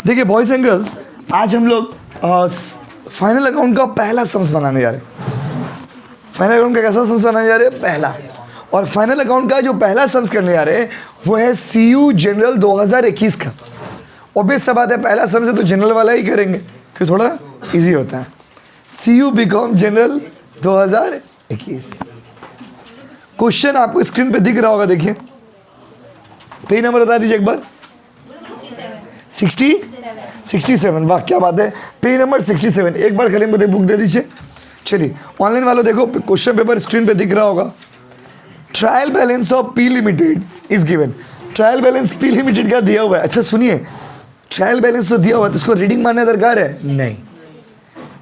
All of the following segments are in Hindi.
देखिए बॉयज एंड गर्ल्स, आज हम लोग फाइनल अकाउंट का पहला सम्स बनाने जा रहे हैं। फाइनल अकाउंट का कैसा सम्स बनाने जा रहे हैं? पहला। और फाइनल अकाउंट का जो पहला सम्स करने जा रहे हैं वो है CU जनरल 2021 का। ऑब्वियस सा बात है, पहला सम्स है तो जनरल वाला ही करेंगे क्योंकि थोड़ा इजी होता है। CU BCom general 2021। क्वेश्चन आपको स्क्रीन पे दिख रहा होगा, देखिए। पेज नंबर बता दीजिए एक बार। 67। वाह क्या बात है, पेज नंबर 67। एक बार खाली मुझे बुक दे दीजिए। चलिए ऑनलाइन वालों देखो, क्वेश्चन पेपर स्क्रीन पे दिख रहा होगा। Trial balance of P limited is given. Trial balance P limited का दिया हुआ है। अच्छा सुनिए, ट्रायल बैलेंस तो दिया हुआ है तो इसको रीडिंग मारना दरकार है? नहीं।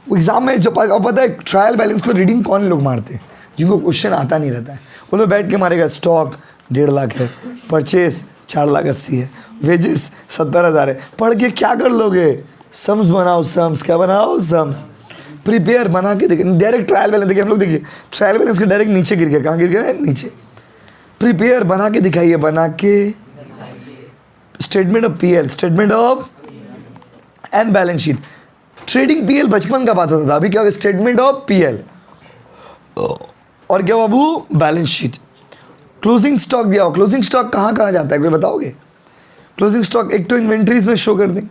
एग्जाम में जो पता है ट्रायल बैलेंस को रीडिंग कौन लोग मारते हैं? जिनको क्वेश्चन आता नहीं रहता है वो लोग बैठ के मारेगा। स्टॉक 1.5 लाख है, परचेस 4,80,000 है, वेजेस 70,000 है। पढ़ के क्या कर लोगे? सम्स बनाओ, सम्स क्या बनाओ? सम्स प्रिपेयर बना के देखिए। डायरेक्ट ट्रायल बैलेंस देखिए, हम लोग देखिए ट्रायल बैलेंस के डायरेक्ट नीचे गिर गया। कहाँ गिर गया? नीचे। प्रिपेयर बना के दिखाइए, बना के। Statement of PL, statement of and balance sheet. Trading PL बचपन का बात होता था, अभी क्या होगा? स्टेटमेंट ऑफ PL और क्या बाबू? Balance sheet. क्लोजिंग स्टॉक दिया हो, क्लोजिंग स्टॉक कहाँ कहाँ जाता है कोई बताओगे? क्लोजिंग स्टॉक एक तो इन्वेंट्रीज में शो कर देंगे,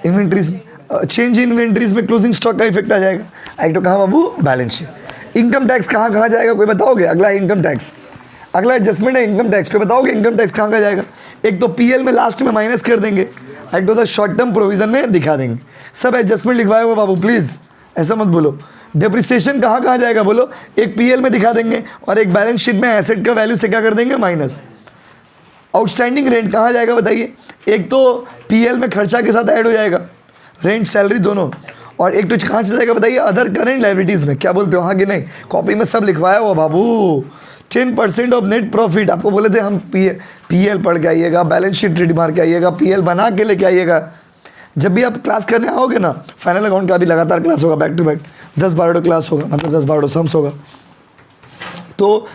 इन्वेंट्रीज में चेंज इन इन्वेंट्रीज में क्लोजिंग स्टॉक का इफेक्ट आ जाएगा। एक तो कहाँ बाबू? Balance sheet. इनकम टैक्स कहाँ कहाँ जाएगा कोई बताओगे? अगला इनकम टैक्स, अगला एडजस्टमेंट है इनकम टैक्स। कोई बताओगे इनकम टैक्स कहाँ कहाँ जाएगा? एक तो PL में लास्ट में माइनस कर देंगे, एक तो शॉर्ट टर्म प्रोविजन में दिखा देंगे। सब एडजस्टमेंट लिखवाए हुए बाबू, प्लीज़ ऐसा मत बोलो। डिप्रिसिएशन कहाँ कहाँ जाएगा बोलो? एक PL में दिखा देंगे और एक बैलेंस शीट में एसेट का वैल्यू से क्या कर देंगे? माइनस। आउटस्टैंडिंग रेंट कहाँ जाएगा बताइए? एक तो PL में खर्चा के साथ ऐड हो जाएगा, रेंट सैलरी दोनों। और एक तो कहाँ चला जाएगा बताइए? अदर करेंट लायबिलिटीज़ में। क्या बोलते हो? हाँ कि नहीं? कॉपी में सब लिखवाया हुआ बाबू। 10% ऑफ नेट प्रॉफिट। आपको बोले थे हम PL पढ़ के आइएगा, बैलेंस शीट रेडी मार के आइएगा, PL बना के लेके आइएगा। जब भी आप क्लास करने आओगे ना, फाइनल अकाउंट का भी लगातार क्लास होगा, बैक टू बैक 10-12 क्लास होगा, मतलब 10-12 सम्स होगा। तो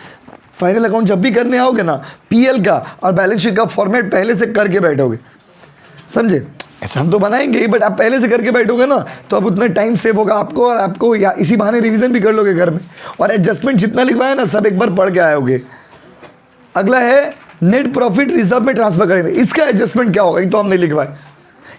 फाइनल अकाउंट जब भी करने आओगे ना, PL का और बैलेंस शीट का फॉर्मेट पहले से करके बैठोगे, समझे? ऐसा हम तो बनाएंगे ही, बट आप पहले से करके बैठोगे ना तो अब उतना टाइम सेव होगा आपको, और आपको या इसी बहाने रिवीजन भी कर लोगे घर में। और एडजस्टमेंट जितना लिखवाया ना सब एक बार पढ़ के आओगे। अगला है नेट प्रॉफिट रिजर्व में ट्रांसफर करेंगे। इसका एडजस्टमेंट क्या होगा? ये तो हमने लिखवाया।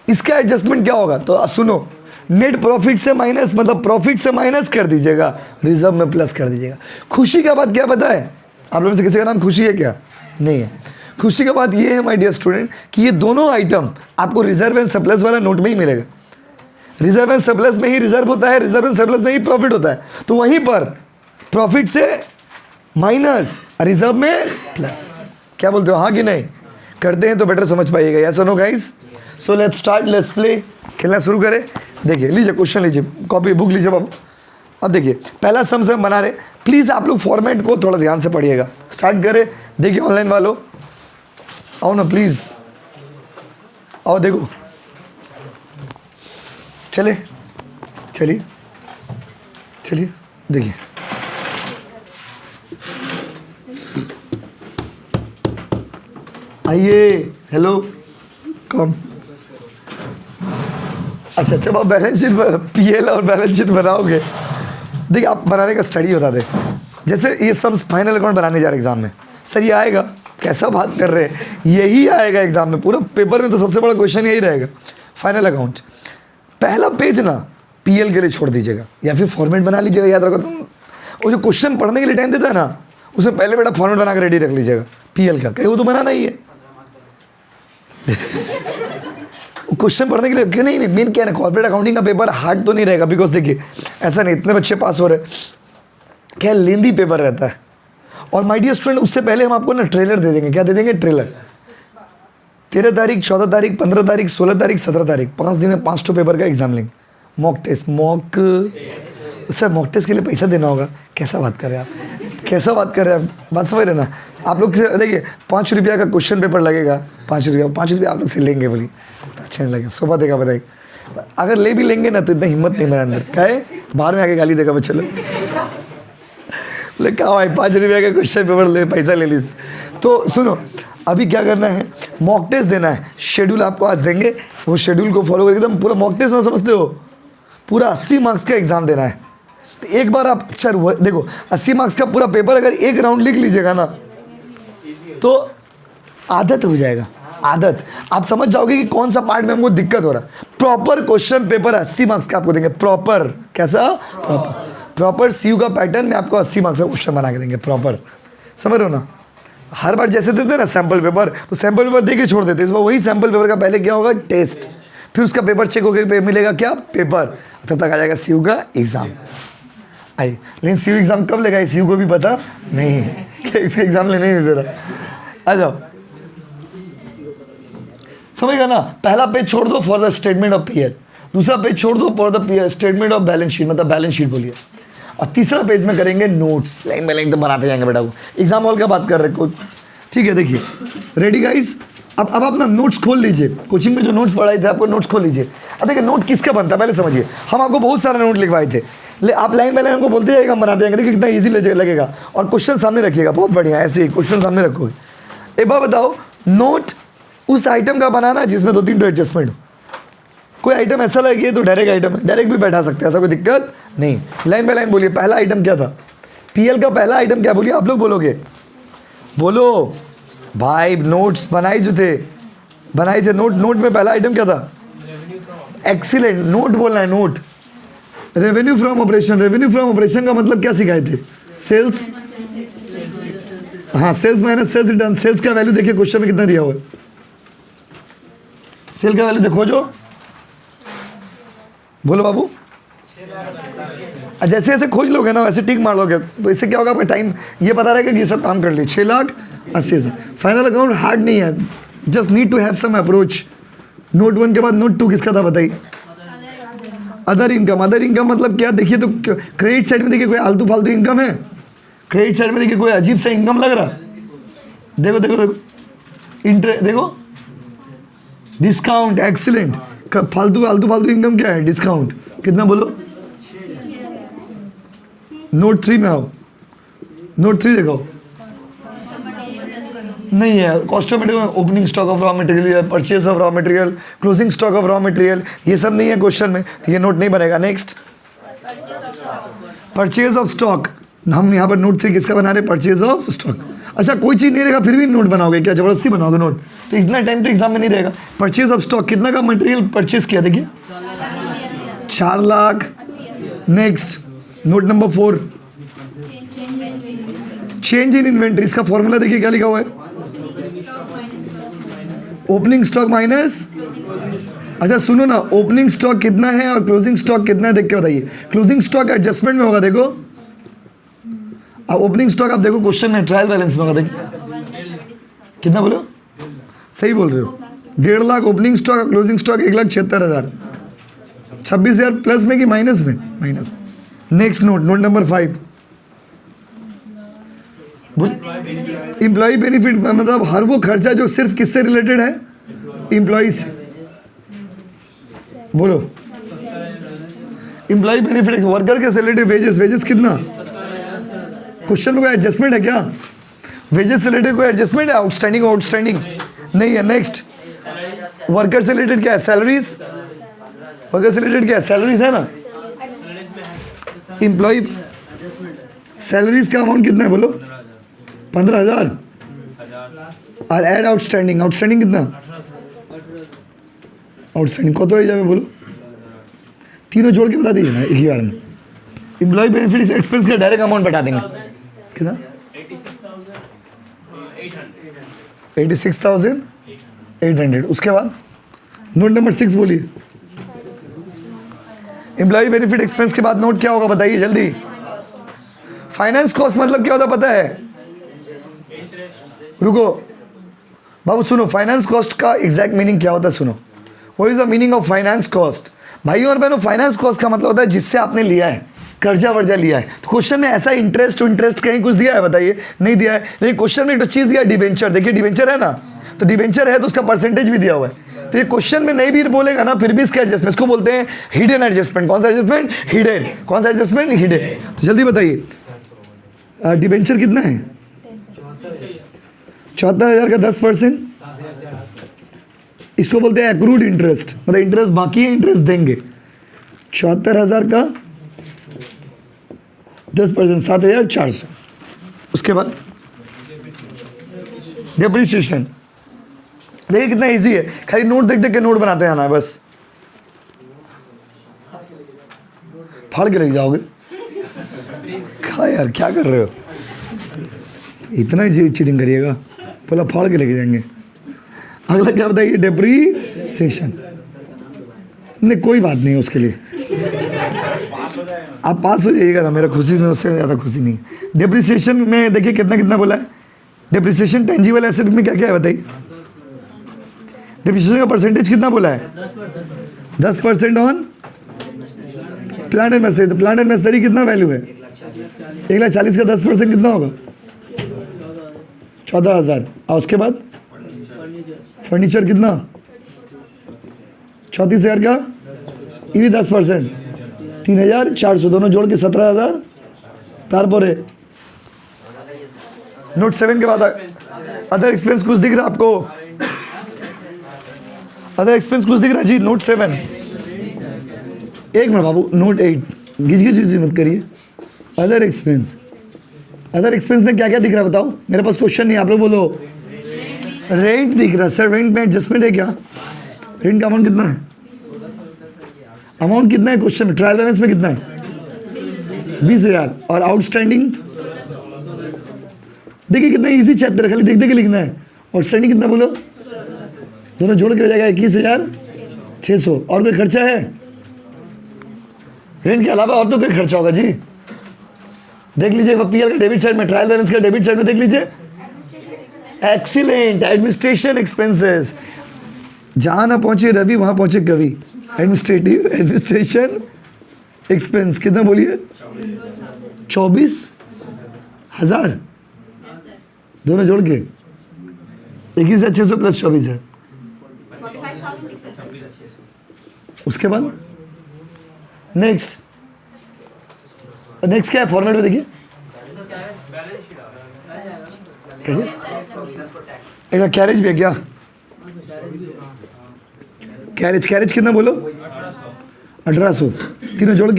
इसका एडजस्टमेंट क्या होगा? तो सुनो, नेट प्रॉफिट से माइनस, मतलब प्रॉफिट से माइनस कर दीजिएगा, रिजर्व में प्लस कर दीजिएगा। खुशी का बात क्या पता है? आप लोगों से किसी का नाम खुशी है क्या? नहीं है। खुशी का बात ये है माय डियर स्टूडेंट कि ये दोनों आइटम आपको रिजर्व एंड सरप्लस वाला नोट में ही मिलेगा। रिजर्व एंड सरप्लस में ही रिजर्व होता है, रिजर्व एंड सरप्लस में ही प्रॉफिट होता है। तो वहीं पर प्रॉफिट से माइनस, रिजर्व में प्लस। क्या बोलते हो? हाँ कि नहीं? करते हैं तो बेटर समझ पाइएगा। यस और no guys? So let's start, let's play. खेलना शुरू करें। देखिए लीजिए क्वेश्चन, लीजिए कॉपी बुक लीजिए बाबू। अब देखिए पहला सम से हम बना रहे। प्लीज़ आप लोग फॉर्मेट को थोड़ा ध्यान से पढ़िएगा। स्टार्ट करें। देखिए ऑनलाइन वालों आओ ना प्लीज़, आओ देखो। चलिए चलिए चलिए देखिए। आइए, हेलो कम। अच्छा जब आप बैलेंस शीट PL और बैलेंस शीट बनाओगे, देखिए आप बनाने का स्टडी बता दें। जैसे ये सब फाइनल अकाउंट बनाने जा रहे एग्जाम में, सर ये आएगा? कैसा बात कर रहे हैं, यही आएगा एग्जाम में। पूरा पेपर में तो सबसे बड़ा क्वेश्चन यही रहेगा, फाइनल अकाउंट। पहला पेज ना PL के लिए छोड़ दीजिएगा या फिर फॉर्मेट बना लीजिएगा। याद रखो तुम, वो जो क्वेश्चन पढ़ने के लिए टाइम देता है ना, उसमें पहले बेटा फॉर्मेट बना कर रेडी रख लीजिएगा PL का, कहीं वो तो बनाना ही है। क्वेश्चन पढ़ने के लिए क्यों? नहीं मेन क्या है ना, कॉर्पोरेट अकाउंटिंग का पेपर हार्ड तो नहीं रहेगा, बिकॉज देखिए ऐसा नहीं इतने बच्चे पास हो रहे, क्या लेंदी पेपर रहता है। और माय डियर स्टूडेंट, उससे पहले हम आपको ना ट्रेलर दे देंगे। क्या दे देंगे? ट्रेलर। 13 तारीख, 14 तारीख, 15 तारीख, 16 तारीख, 17 तारीख, 5 दिन में 5 पेपर का एग्जाम लेंगे। Mock test, sir mock test के लिए पैसा देना होगा? कैसा बात कर रहे हैं आप, कैसा बात कर रहे हैं आप? बात समझ रहे ना आप लोग से? देखिए 5 रुपया का क्वेश्चन पेपर लगेगा, 5 रुपया आप लोग से लेंगे। बोली अच्छा नहीं लगे, सुबह देगा बताइए। अगर ले भी लेंगे ना तो इतना हिम्मत नहीं मेरे अंदर, क्या है बाहर में आके गाली देगा बच्चे लोग। बोले कहा भाई 5 रुपये का क्वेश्चन पेपर ले, पैसा ले लीस। तो सुनो, अभी क्या करना है, मॉक टेस्ट देना है। शेड्यूल आपको आज देंगे, वो शेड्यूल को फॉलो करके एकदम पूरा मॉक टेस्ट में समझते हो, पूरा 80 मार्क्स का एग्जाम देना है। तो एक बार आप अच्छा देखो 80 मार्क्स का पूरा पेपर अगर एक राउंड लिख लीजिएगा ना तो आदत हो जाएगा, आदत। आप समझ जाओगे कि कौन सा पार्ट में हमको दिक्कत हो रहा है। प्रॉपर क्वेश्चन पेपर 80 मार्क्स का आपको देंगे, प्रॉपर। कैसा? प्रॉपर सीयू का पैटर्न में आपको 80 मार्क्स का क्वेश्चन बना के देंगे, प्रॉपर। समझ रहे हो ना? हर बार जैसे देते हैं ना सैम्पल पेपर, तो सैम्पल पेपर दे के छोड़ देते हैं। इस बार वही सैम्पल पेपर का पहले क्या होगा, टेस्ट, फिर उसका पेपर चेक होकर मिलेगा क्या, पेपर। तब तक आ जाएगा सीयू का एग्ज़ाम। आई लेकिन सीयू एग्ज़ाम कब लेगा सीयू को भी पता नहीं है कि इसका एग्ज़ाम लेने ही नहीं दे रहा। आ जाओ, समझ गया ना? पहला पेज छोड़ दो for the statement of PL, दूसरा पेज छोड़ दो for the statement of balance sheet, मतलब बैलेंस शीट बोलिए, और तीसरा पेज में करेंगे नोट्स। लाइन बाय लाइन तो बनाते जाएंगे बेटा। वो एग्जाम हॉल का बात कर रहे हैं, ठीक है? देखिए रेडी गाइस, अब अपना नोट्स खोल लीजिए। कोचिंग में जो नोट्स पढ़ाए थे आपको नोट्स खोल लीजिए। अब देखिए नोट किसका बनता है पहले समझिए। हम आपको बहुत सारे नोट लिखवाए थे, आप लाइन बाय लाइन हमको बोलते जाएगा, हम बनाते जाएंगे। देखिए कितना ईजी लगेगा। और क्वेश्चन सामने रखिएगा, बहुत बढ़िया, ऐसे ही क्वेश्चन सामने रखोगे। एक बार बताओ, नोट उस आइटम का बनाना जिसमें 2-3 तो एडजस्टमेंट हो। कोई आइटम ऐसा लगे तो डायरेक्ट आइटम है, डायरेक्ट भी बैठा सकते हैं, ऐसा कोई दिक्कत नहीं। लाइन बाय लाइन बोलिए। पहला आइटम क्या था पीएल का? पहला आइटम क्या बोलिए? आप लोग बोलोगे, बोलो भाई। नोट्स बनाए जो थे, बनाए थे नोट। नोट में पहला आइटम क्या था? एक्सीलेंट, नोट बोलना है, note. Revenue from operation, revenue from operation का मतलब क्या सिखाए थे? सेल्स। हाँ, sales minus sales return. Sales का वैल्यू देखिए क्वेश्चन में कितना दिया हुआ है। सेल का वैल्यू देखो, जो बोलो बाबू। जैसे जैसे खोज लोगे ना वैसे टिक मार लोगे, तो इससे क्या होगा, आपका टाइम ये पता रहेगा कि ये सब काम कर लिए। 6,80,000। फाइनल अकाउंट हार्ड नहीं है, just need to have some approach. Note 1 के बाद नोट 2 किसका था बताइए? Other income. अदर इनकम मतलब क्या? देखिए तो क्रेडिट साइड में देखिए कोई आलतू फालतू इनकम है? क्रेडिट साइड में देखिए कोई अजीब सा इनकम लग रहा? देखो देखो देखो, इंटरेस्ट देखो, डिस्काउंट। एक्सीलेंट। फालतू फालतू इनकम क्या है? डिस्काउंट। कितना बोलो? नोट 3 में आओ, नोट 3 देखो। नहीं है, cost of material, opening stock of raw material, purchase of raw material, closing stock of raw material, ये सब नहीं है क्वेश्चन में, तो ये नोट नहीं बनेगा। Next, purchase of stock. हम यहाँ पर नोट 3 किसका बना रहे? Purchase of stock. अच्छा, कोई चीज़ नहीं रहेगा फिर भी नोट बनाओगे क्या? जबरदस्ती बनाओगे नोट? तो इतना टाइम तो एग्जाम में नहीं रहेगा। परचेज ऑफ स्टॉक, कितना का मटेरियल परचेज किया? देखिए 4 lakh. Next, note number 4, change in inventory. इसका फॉर्मूला देखिए क्या लिखा हुआ है? Opening stock minus. अच्छा सुनो ना, ओपनिंग स्टॉक कितना है और क्लोजिंग स्टॉक कितना है देख के बताइए। क्लोजिंग स्टॉक एडजस्टमेंट में होगा, देखो। अब ओपनिंग स्टॉक आप देखो क्वेश्चन में ट्रायल बैलेंस में होगा, देखिए कितना बोलो? सही बोल रहे हो। 1.5 लाख ओपनिंग स्टॉक और क्लोजिंग स्टॉक 1,76,000। 26,000 प्लस में कि माइनस में? माइनस में। Next note, note number 5, employ benefit. मतलब हर वो खर्चा जो सिर्फ किससे रिलेटेड है? एम्प्लॉय से। बोलो, एम्प्लॉय बेनिफिट, वर्कर के रिलेटेड वेजेस। वेजेस कितना? क्वेश्चन में कोई एडजस्टमेंट है क्या? वेजेस से रिलेटेड कोई एडजस्टमेंट है? आउटस्टैंडिंग आउटस्टैंडिंग नहीं है। नेक्स्ट, वर्कर से रिलेटेड क्या है? सैलरीज। वर्कर से रिलेटेड क्या है? सैलरीज है ना। एम्प्लॉय सैलरीज का अमाउंट कितना है बोलो? 15,000। और एड आउटस्टैंडिंग। आउटस्टैंडिंग कितना? आउटस्टैंडिंग कत हो जाए बोलो? तीनों जोड़ के बता दीजिए ना एक ही बार में। एम्प्लॉय बेनिफिट एक्सपेंस का डायरेक्ट अमाउंट बता देंगे। कितना? 86,800। उसके बाद नोट नंबर 6 बोलिए। एम्प्लॉय बेनिफिट एक्सपेंस के बाद नोट क्या होगा बताइए जल्दी? फाइनेंस कॉस्ट मतलब क्या होता पता है? रुको बाबू, सुनो। फाइनेंस कॉस्ट का एग्जैक्ट मीनिंग क्या होता है? सुनो, what is the meaning of finance cost? भाइयों और बहनों, फाइनेंस कॉस्ट का मतलब होता है जिससे आपने लिया है, कर्जा वर्जा लिया है। तो क्वेश्चन में ऐसा इंटरेस्ट कहीं कुछ दिया है बताइए? नहीं दिया है। लेकिन क्वेश्चन में एक तो चीज़ दिया, डिबेंचर। देखिए डिबेंचर है ना, तो डिबेंचर है तो उसका परसेंटेज भी दिया हुआ है। तो ये क्वेश्चन में नहीं भी बोलेगा ना, फिर भी इसका एडजस्टमेंट, इसको बोलते हैं हिडन एडजस्टमेंट। कौन सा एडजस्टमेंट? हिडन। कौन सा एडजस्टमेंट? हिडन। तो जल्दी बताइए, डिबेंचर कितना है? 74,000 का 10%, इसको बोलते हैं एक्रूड इंटरेस्ट, मतलब इंटरेस्ट बाकी है, इंटरेस्ट देंगे। 74,000 का 10%, 7,400। उसके बाद डेप्रिसिएशन। देखिए कितना इजी है, खाली नोट देख देख के नोट बनाते हैं ना, बस फाड़ के लेके जाओगे। खा यार, क्या कर रहे हो, इतना ही चीटिंग करिएगा, पहला फाड़ के लेके जाएंगे। अगला क्या बताइए? डेप्रीसिएशन। नहीं कोई बात नहीं उसके लिए, आप पास हो जाइएगा ना, मेरा खुशी में उससे ज़्यादा खुशी नहीं है। डेप्रीसिएशन में देखिए कितना कितना बोला है। डेप्रीसिएशन टेंजिबल एसेट में क्या क्या है बताइए? डेप्रीसिएशन का परसेंटेज कितना बोला है? 10% ऑन प्लांट एंड मशीनरी। तो प्लांट एंड मशीनरी कितना वैल्यू है? 1,40,000 का 10% कितना होगा? 14,000। और उसके बाद फर्नीचर कितना? 34,000 का, ये भी 10%, 3,400, दोनों जोड़ के 17,000। तारपोरे नोट 7 के बाद अदर एक्सपेंस कुछ दिख रहा है आपको? अदर एक्सपेंस कुछ दिख रहा है जी? नोट 7। एक मिनट बाबू, नोट 8 गिज मत करिए। अदर एक्सपेंस, अदर एक्सपेंस में क्या क्या दिख रहा है बताओ? मेरे पास क्वेश्चन नहीं, आप लोग बोलो। रेंट दिख रहा है सर, रेंट में एडजस्टमेंट है क्या? रेंट का अमाउंट कितना है? अमाउंट कितना है क्वेश्चन में? ट्रायल बैलेंस में कितना है? 20,000। और आउटस्टैंडिंग देखिए कितना इजी चैप्टर है, खाली देख देख के लिखना है। आउटस्टैंडिंग कितना बोलो? दोनों जोड़ के हो जाएगा 21,600। और कोई खर्चा है? रेंट के अलावा और तो कोई खर्चा होगा जी? देख लीजिए पीएल का डेबिट साइड में, ट्रायल बैलेंस का डेबिट साइड में देख लीजिए। Excellent, administration expenses. जहां ना पहुंचे रवि वहां पहुंचे कवि। एडमिनिस्ट्रेशन एक्सपेंस कितना बोलिए? 24,000 दोनों जोड़ के 21,600 प्लस 24 है। उसके बाद नेक्स्ट क्या है फॉर्मेट में? देखिए एक कैरेज भी है क्या? कैरेज कितना बोलो? 1,800। तीनों जोड़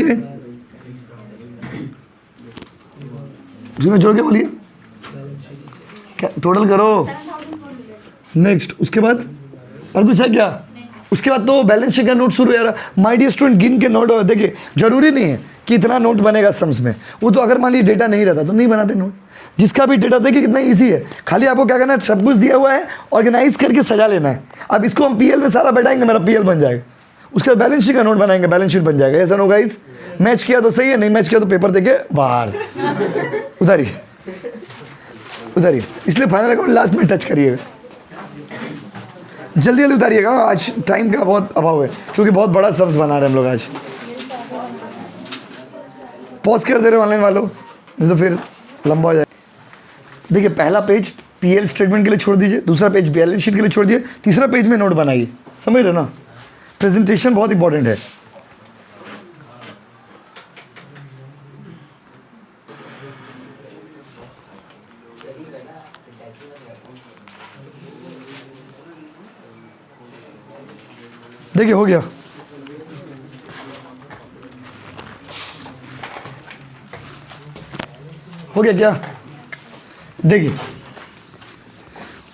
के बोलिए, टोटल करो। नेक्स्ट उसके बाद और कुछ है क्या? उसके बाद तो बैलेंस शीट का नोट शुरू है। माय डियर स्टूडेंट, गिन के नोट। देखिए जरूरी नहीं है कि इतना नोट बनेगा सम्स में, वो तो अगर मान लीजिए डेटा नहीं रहता तो नहीं बनाते नोट। जिसका भी डेटा देखिए कितना इजी है, खाली आपको क्या करना है, सब कुछ दिया हुआ है, ऑर्गेनाइज करके सजा लेना है। अब इसको हम पीएल में सारा बैठाएंगे, मेरा पीएल बन जाएगा। उसके बाद बैलेंस शीट का नोट बनाएंगे, बैलेंस शीट बन जाएगा। ऐसा नो गाइस, मैच किया तो सही है, नहीं मैच किया तो पेपर देके बाहर उधारिए। इसलिए फाइनल अकाउंट लास्ट में टच करिएगा, जल्दी उतारिएगा। आज टाइम का बहुत अभाव है क्योंकि बहुत बड़ा सम्स बना रहे हैं हम लोग आज। पॉज कर दे रहे ऑनलाइन वालों, नहीं तो फिर लंबा हो जाए। देखिए पहला पेज पीएल स्टेटमेंट के लिए छोड़ दीजिए, दूसरा पेज बैलेंस शीट के लिए छोड़ दीजिए, तीसरा पेज में नोट बनाइए। समझ रहे ना? प्रेजेंटेशन बहुत इंपॉर्टेंट है। देखिए हो गया। क्या? देखिए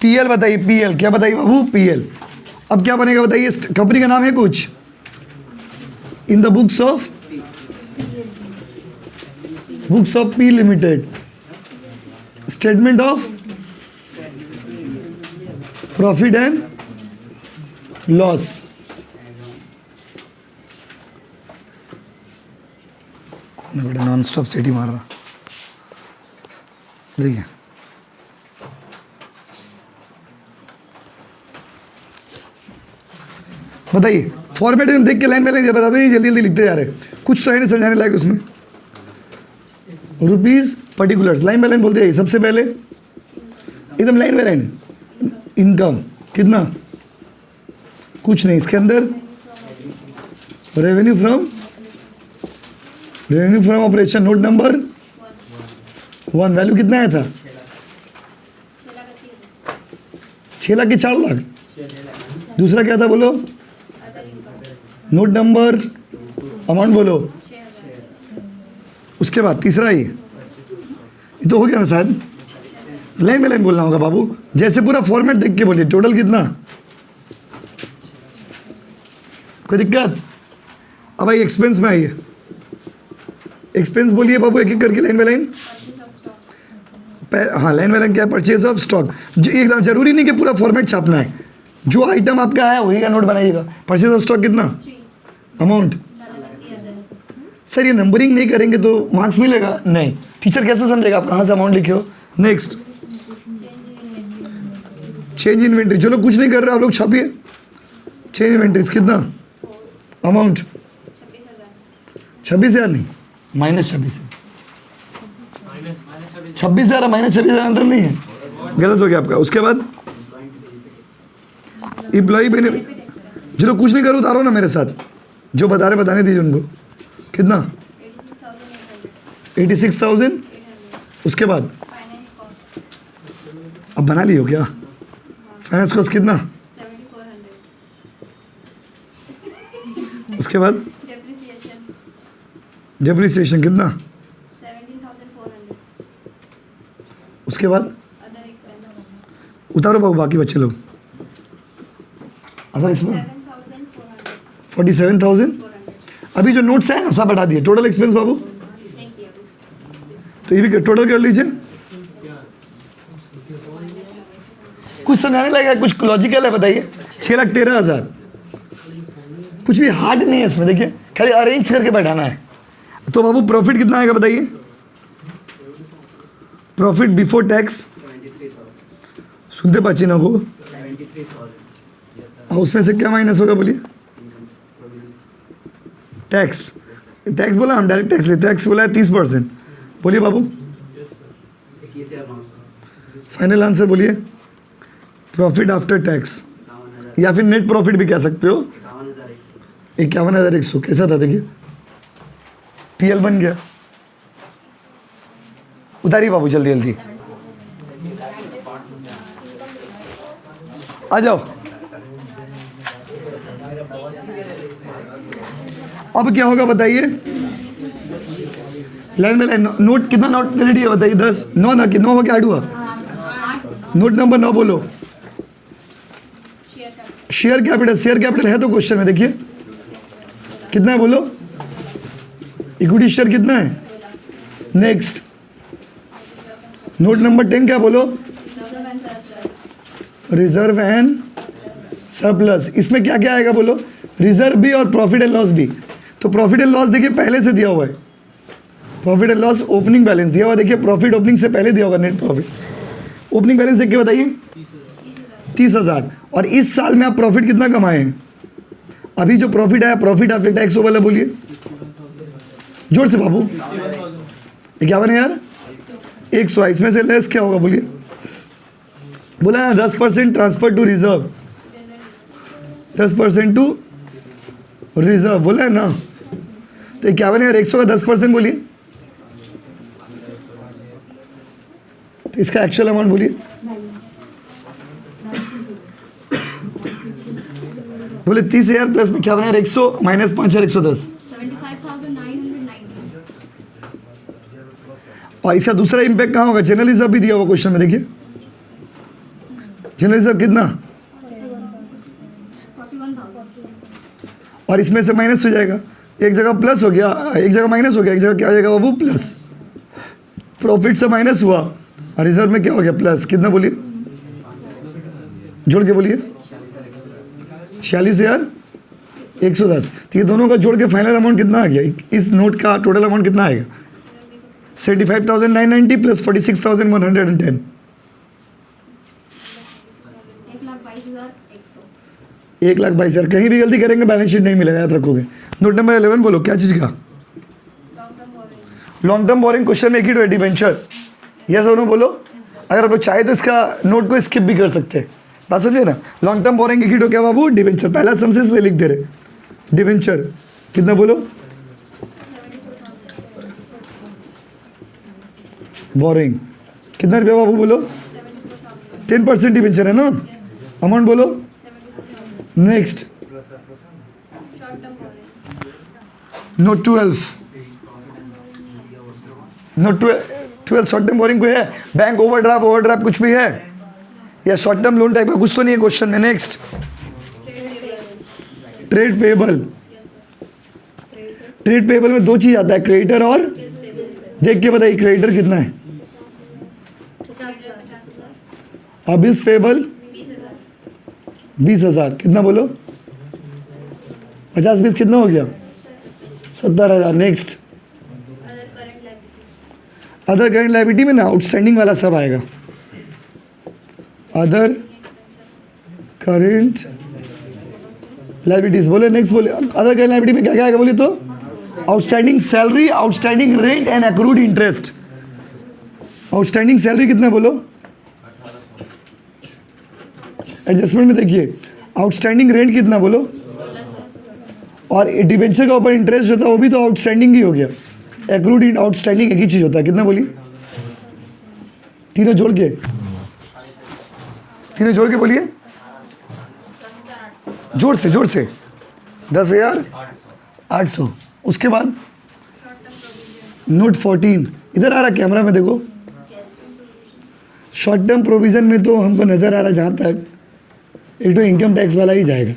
पीएल बताइए, पीएल क्या बताइए बाबू? पीएल अब क्या बनेगा बताइए? कंपनी का नाम है कुछ in the books of P limited, statement of profit and loss. बेटा नॉन स्टॉप सिटी मार रहा। देखिए बताइए, फॉर्मेट देख के लाइन बाय लाइन बता दें, जल्दी जल्दी लिखते जा रहे। कुछ तो है नहीं समझाने लायक उसमें। Rupees particulars, line by line बोलते हैं। सबसे पहले एकदम लाइन बाय लाइन, इनकम कितना? कुछ नहीं। इसके अंदर revenue from operation, note number one value कितना आया था? 6 लाख के 4 लाख। दूसरा क्या था बोलो? नोट नंबर अमाउंट बोलो। उसके बाद तीसरा ये तो हो गया ना शायद? लाइन में लाइन बोलना होगा बाबू, जैसे पूरा फॉर्मेट देख के बोलिए। टोटल कितना? कोई दिक्कत? अब भाई एक्सपेंस में आइए। एक्सपेंस बोलिए बाबू, एक एक करके लाइन में लाइन। हाँ, लाइन में लाइन क्या है? Purchase of stock. एकदम जरूरी नहीं कि पूरा फॉर्मेट छापना है, जो आइटम आपका है वही का नोट बनाइएगा। परचेज ऑफ स्टॉक कितना? अमाउंट। सर ये नंबरिंग नहीं करेंगे तो मार्क्स मिलेगा नहीं? टीचर कैसे समझेगा आप कहाँ से अमाउंट लिखे हो? Next, change inventory. जो लोग कुछ नहीं कर रहे आप लोग छापिए। चेंज इन्वेंट्रीज कितना? अमाउंट 26,000 नहीं, -26,000। 26,000 -26,000 अंतर नहीं है, गलत हो गया आपका। उसके बाद एम्प्लॉई बेनिफिट। जो लोग कुछ नहीं करो उतारो ना मेरे साथ, जो बता रहे बताने दीजिए उनको। कितना? 86,000। उसके बाद अब बना लियो क्या? फाइनेंस कॉस्ट कितना? 7,400। उसके बाद डेप्रिसिएशन कितना? 17,400। उसके बाद अदर एक्सपेंस उतारो बाबू बाकी बच्चे लोग। अदर इसमें 7,400। 47,000। अभी जो नोट्स है ना सब हटा दिए। Total expense Babu thank you. तो ये भी टोटल कर लीजिए। कुछ समझाने लगा, कुछ लॉजिकल है बताइए। 6,13,000। कुछ भी हार्ड नहीं है इसमें, देखिए खाली अरेंज करके बैठाना है। तो बाबू प्रॉफिट कितना आएगा बताइए? प्रॉफिट बिफोर टैक्स सुनते पाची ना को। उसमें से क्या माइनस होगा बोलिए? टैक्स। टैक्स बोला हम डायरेक्ट टैक्स लेते, टैक्स बोला है 30%। बोलिए बाबू फाइनल आंसर बोलिए। प्रॉफिट आफ्टर टैक्स या फिर नेट प्रॉफिट भी कह सकते हो। 51,100 कैसा था देखिए? पीएल बन गया। उतारिए बाबू जल्दी जल्दी आ जाओ। अब क्या होगा बताइए? लाइन में लाइन। नोट कितना नोट रेडी है बताइए? 10। 9 ना कि 9 हो गया? ऐड हुआ। नोट नंबर 9 बोलो। Share capital. शेयर कैपिटल है तो क्वेश्चन में देखिए कितना है बोलो? इक्विटी शेयर कितना है? नेक्स्ट, नोट नंबर 10 क्या बोलो? Reserve and surplus. इसमें क्या क्या आएगा बोलो? रिजर्व भी और प्रॉफिट एंड लॉस भी। तो प्रॉफिट एंड लॉस देखिए पहले से दिया हुआ है। Profit and loss opening balance दिया हुआ, देखिए प्रॉफिट ओपनिंग से पहले दिया होगा। नेट प्रॉफिट ओपनिंग बैलेंस देख के बताइए। 30,000। और इस साल में आप प्रॉफिट कितना कमाए हैं? अभी जो प्रॉफिट आया प्रॉफिट आफ्टर टैक्स वो वाला बोलिए जोर से बाबू। 51,000 100। इसमें से लेस क्या होगा बोलिए? बोला ना 10% transfer to reserve, 10% to reserve बोला है ना। तो 51,100 का 10% बोलिए। तो इसका एक्चुअल अमाउंट बोलिए। बोले 30,000 प्लस 51,100 माइनस 5,110। 75,990। और इसका दूसरा इम्पैक्ट कहाँ होगा? जनरल रिजर्व भी दिया हुआ क्वेश्चन में देखिए। जनरल रिजर्व कितना? 41,000। और इसमें से माइनस हो जाएगा। एक जगह प्लस हो गया, एक जगह माइनस हो गया, एक जगह क्या हो जाएगा बाबू? प्लस। प्रॉफिट से माइनस हुआ और रिजर्व में क्या हो गया? प्लस। कितना बोलिए? जोड़ के बोलिए। 46,110। तो ये दोनों का जोड़ के फाइनल अमाउंट कितना आ गया? इस नोट का टोटल अमाउंट कितना आएगा? 75,990 प्लस 46,110। 1,22,100। 1,22,000। कहीं भी गलती करेंगे बैलेंस शीट नहीं मिलेगा, याद रखोगे। नोट नंबर 11 बोलो क्या चीज़ का? Long term borrowing. क्वेश्चन में एक ही तो डिबेंचर। यस और नो बोलो। अगर आप लोग चाहे तो इसका नोट को स्किप भी कर सकते हैं। बात समझे ना? लॉन्ग टर्म बोरिंग एक ही तो क्या बाबू? डिबेंचर। पहला सम से इसलिए लिख दे रहे डिबेंचर। कितना बोलो? बोरिंग कितना रुपया बाबू बोलो 10% डिबेंचर है ना अमाउंट बोलो next Short term borrowing. Note 12 note 12 short term borrowing कोई है बैंक ओवरड्राफ्ट कुछ भी है या शॉर्ट टर्म लोन टाइप का कुछ तो नहीं है क्वेश्चन में next trade payable trade payable में दो चीज आता है क्रेडिटर और देख के बताइए क्रेडिटर कितना है 50,000. और बिल्स पेबल 20,000. 20,000 कितना बोलो 50-20 कितना हो गया 70,000 next Other current liability. Other current liability में ना आउटस्टैंडिंग वाला सब आएगा अदर करंट लाइबिलिटीज बोले नेक्स्ट बोले अदर करंट लाइबिलिटी में क्या क्या आएगा बोलिए तो outstanding salary outstanding rent and accrued interest outstanding salary कितना बोलो एडजस्टमेंट में देखिए आउटस्टैंडिंग रेंट कितना बोलो और डिबेंचर का ऊपर इंटरेस्ट होता है वो भी तो आउटस्टैंडिंग ही हो गया एक्रूड इन आउटस्टैंडिंग एक ही चीज़ होता है कितना बोलिए तीनों जोड़ के बोलिए जोर से 10,800 उसके बाद नोट 14 इधर आ रहा कैमरा में देखो शॉर्ट टर्म प्रोविज़न में तो हमको नज़र आ रहा जहाँ तक एक तो इनकम टैक्स वाला ही जाएगा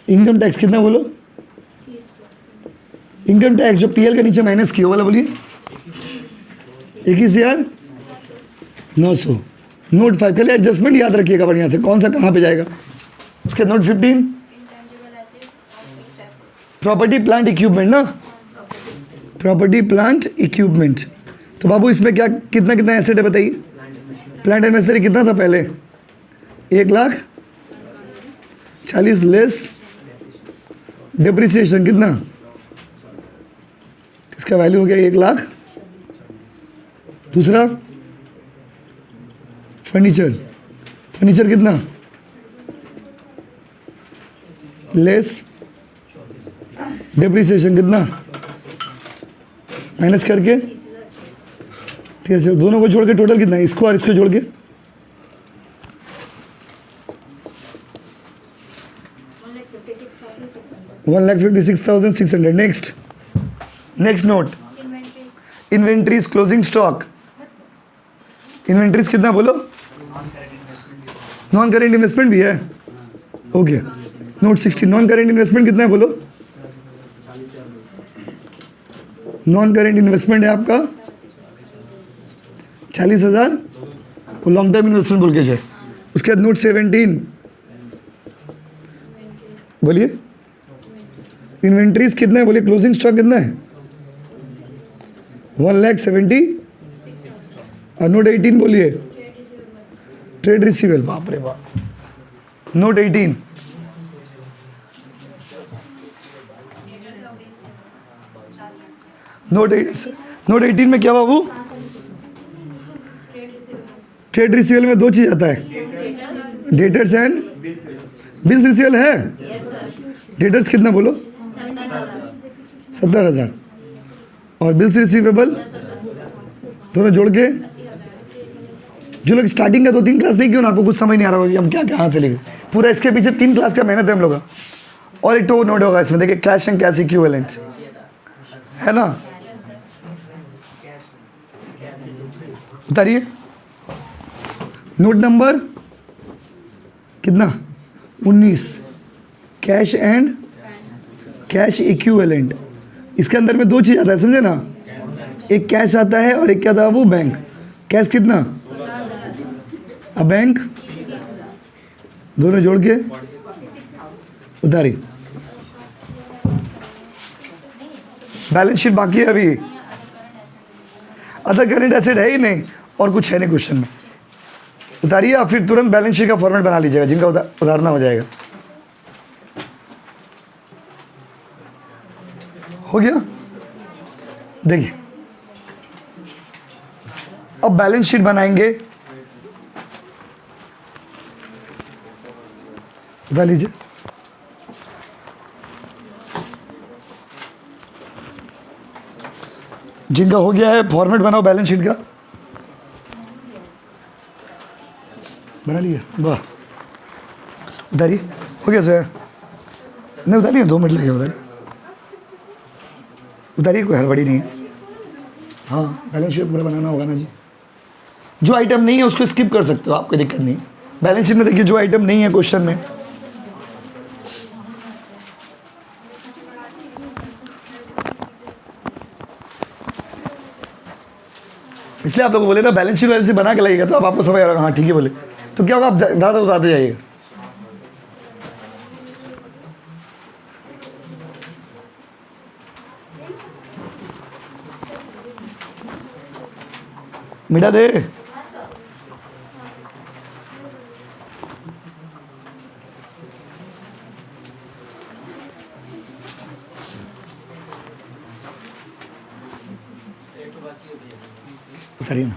इनकम टैक्स कितना बोलो इनकम टैक्स जो पीएल के नीचे माइनस किया वाला बोलिए 21,900 नोट 5 के लिए एडजस्टमेंट याद रखिएगा बढ़िया से कौन सा कहाँ पे जाएगा उसके note 15 Intangible asset or fixed asset. Property plant equipment ना प्रॉपर्टी प्लांट इक्विपमेंट तो बाबू इसमें क्या कितना कितना एसेट है बताइए प्लांट एंड मशीनरी कितना था पहले 1,40,000 लेस डिप्रिसिएशन कितना इसका वैल्यू हो गया 1,00,000 दूसरा फर्नीचर कितना लेस डिप्रिसिएशन कितना माइनस करके ठीक है दोनों को जोड़ के टोटल कितना है इसको और इसको जोड़ के 1,56,600 next note Inventories. Inventories closing stock inventories कितना बोलो नॉन करेंट इन्वेस्टमेंट भी है okay note 60 non current investment कितना है बोलो नॉन करेंट इन्वेस्टमेंट है आपका 40,000 वो लॉन्ग टर्म इन्वेस्टमेंट बोल के जो है उसके बाद नोट 17 बोलिए इन्वेंट्रीज कितना है बोलिए क्लोजिंग स्टॉक कितना है 1,70,000 और नोट 18 बोलिए ट्रेड रिसीवेबल बाप रे बाप नोट 18 नोट 18 में क्या बाबू ट्रेड रिसीवेबल में दो चीज आता है डेटर्स एंड बिल्स रिसीवेबल है डेटर्स कितना बोलो 70,000 और बिल्स रिसीवेबल दोनों जोड़ के जो लोग स्टार्टिंग का 2-3 क्लास नहीं क्यों ना आपको कुछ समझ नहीं आ रहा होगा कि हम क्या कहाँ से लेंगे पूरा इसके पीछे 3 क्लास का मेहनत है हम लोग का और एक तो नोट होगा इसमें देखिए कैश एंड कैश इक्विवेलेंट है ना उतारिए नोट नंबर कितना 19 कैश एंड कैश इक्विवेलेंट इसके अंदर में दो चीज़ आता है समझे ना एक कैश आता है और एक क्या था वो बैंक कैश कितना अब बैंक दोनों जोड़ के उतारी बैलेंस शीट बाकी है अभी अदर करेंट एसेट है ही नहीं और कुछ है नहीं क्वेश्चन में उतारिए आप फिर तुरंत बैलेंस शीट का फॉर्मेट बना लीजिएगा जिनका उतारना हो जाएगा हो गया देखिए अब बैलेंस शीट बनाएंगे बता लीजिए जिनका हो गया है फॉर्मेट बनाओ बैलेंस शीट का। बना लिया, बस उतारिए। हो गया सर? नहीं उतारिए, 2 मिनट लगेगा उतारिए। उतारिए, कोई हड़बड़ी नहीं है। हाँ, बैलेंस शीट पूरा बनाना होगा ना जी। जो आइटम नहीं है उसको स्किप कर सकते हो आप, कोई दिक्कत नहीं। बैलेंस शीट में देखिए जो आइटम नहीं है क्वेश्चन में, इसलिए आप लोग बोले ना बैलेंस शीट बना के लगेगा, तो अब आपको समझ आ रहा, हाँ ठीक है बोले, तो क्या होगा, आप ज़्यादा उतारते जाइएगा। मिटा दे। उतारिए ना।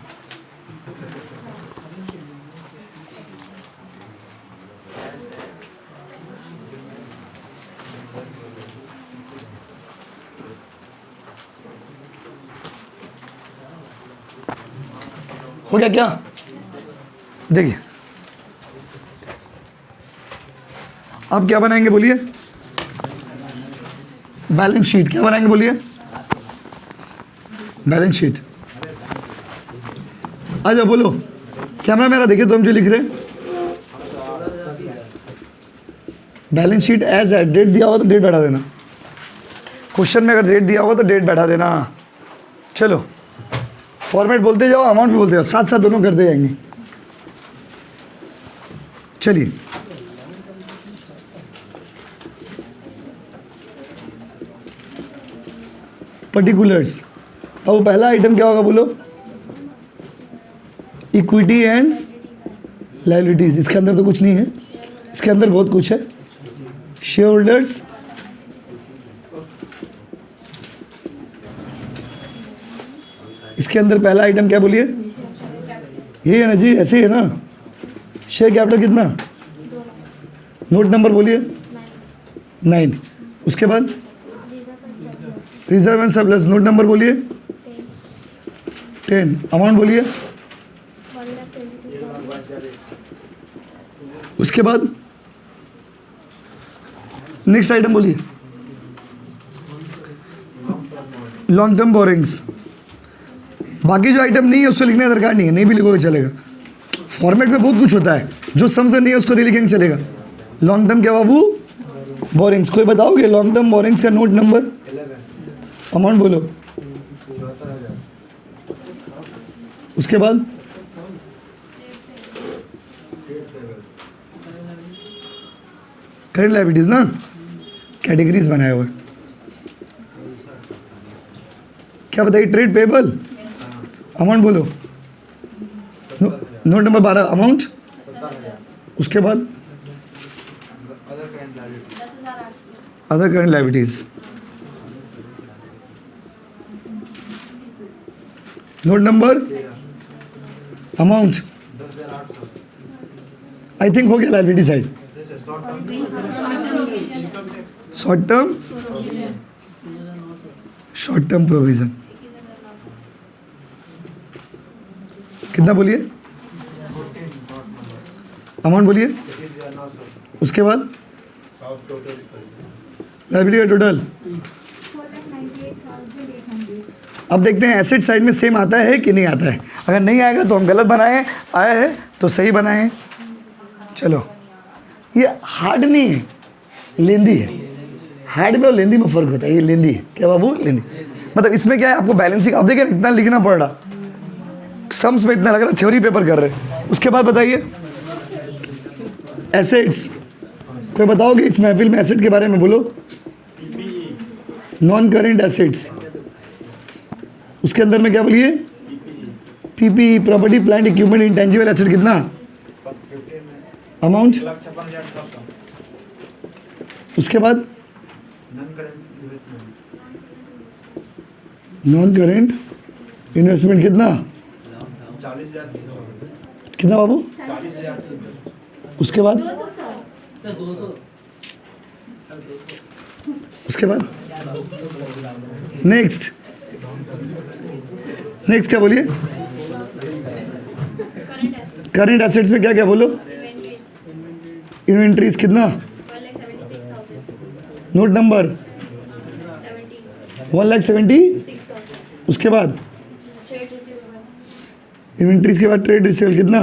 हो गया क्या? देखिए अब क्या बनाएंगे बोलिए? Balance sheet. क्या बनाएंगे बोलिए? Balance sheet. आजा बोलो, कैमरा मेरा देखिए तो हम जो लिख रहे हैं। बैलेंस शीट एज है, डेट दिया हुआ तो डेट बैठा देना। क्वेश्चन में अगर डेट दिया हुआ तो डेट बैठा देना। चलो फॉर्मेट बोलते जाओ, अमाउंट भी बोलते जाओ, साथ साथ दोनों करते जाएंगे। चलिए पर्टिकुलर्स। अब पहला आइटम क्या होगा बोलो? Equity and liabilities. इसके अंदर तो कुछ नहीं है, इसके अंदर बहुत कुछ है। शेयर होल्डर्स, इसके अंदर पहला आइटम क्या बोलिए? ये है ना जी, ऐसे ही है ना। शेयर कैपिटल कितना? नोट नंबर बोलिए? 9। उसके बाद reserve and surplus, note number बोलिए? 10। अमाउंट बोलिए? उसके बाद नेक्स्ट आइटम बोलिए? Long term borrowings. बाकी जो आइटम नहीं है उसको लिखने का दरकार नहीं है, नहीं भी लिखोगे चलेगा। फॉर्मेट में बहुत कुछ होता है, जो समझ नहीं है उसको नहीं लिखेंगे चलेगा। लॉन्ग टर्म क्या बाबू? बोरिंग्स। कोई बताओगे लॉन्ग टर्म बोरिंग्स का नोट नंबर? अमाउंट बोलो? उसके बाद करेंट लायबिलिटीज ना, कैटेगरीज बनाए हुए। क्या बताइए? Trade payable. अमाउंट बोलो? Note number 12। अमाउंट? उसके बाद other current liabilities. Note number? Amount? I think हो गया liability side. Short term provision कितना बोलिए? अमाउंट बोलिए? उसके बाद लायबिलिटी का टोटल। अब देखते हैं एसेट साइड में सेम आता है कि नहीं आता है। अगर नहीं आएगा तो हम गलत बनाए, आया है तो सही बनाए। चलो ये हार्ड नहीं है, लेंदी है। हार्ड में और लेंदी में फ़र्क होता है। ये लेंदी है। क्या बाबू? लेंदी। मतलब इसमें क्या है, आपको बैलेंसिंग, अब देखिए इतना लिखना पड़ रहा, सम्स में इतना लग रहा, थ्योरी पेपर कर रहे हैं। उसके बाद बताइए एसेट्स। कोई बताओगे इस महफिल में एसेट के बारे में? बोलो? Non current assets. उसके अंदर में क्या बोलिए? PP, property plant equipment intangible asset कितना? अमाउंट? उसके बाद नॉन करेंट इन्वेस्टमेंट कितना? कितना बाबू? उसके बाद उसके बाद नेक्स्ट नेक्स्ट क्या बोलिए, करंट एसेट करंट एसेट्स में क्या क्या बोलो, इन्वेंट्रीज इन्वेंट्रीज कितना, 1,76,000 नोट नंबर 70 1,76,000। उसके बाद ट्रेड रिसीवेबल इन्वेंट्रीज के बाद ट्रेड रिसीवेबल कितना,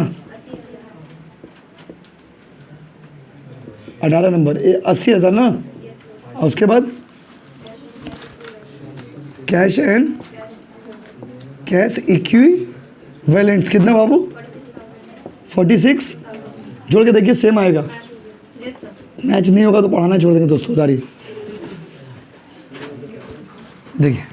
80,000 18 नंबर 80,000 ना। और उसके बाद कैश एंड कैश इक्विवेलेंट्स कितना बाबू, 46। जोड़ के देखिए सेम आएगा, यस सर मैच नहीं होगा तो पढ़ाना छोड़ देंगे दोस्तों। उधारी देखिए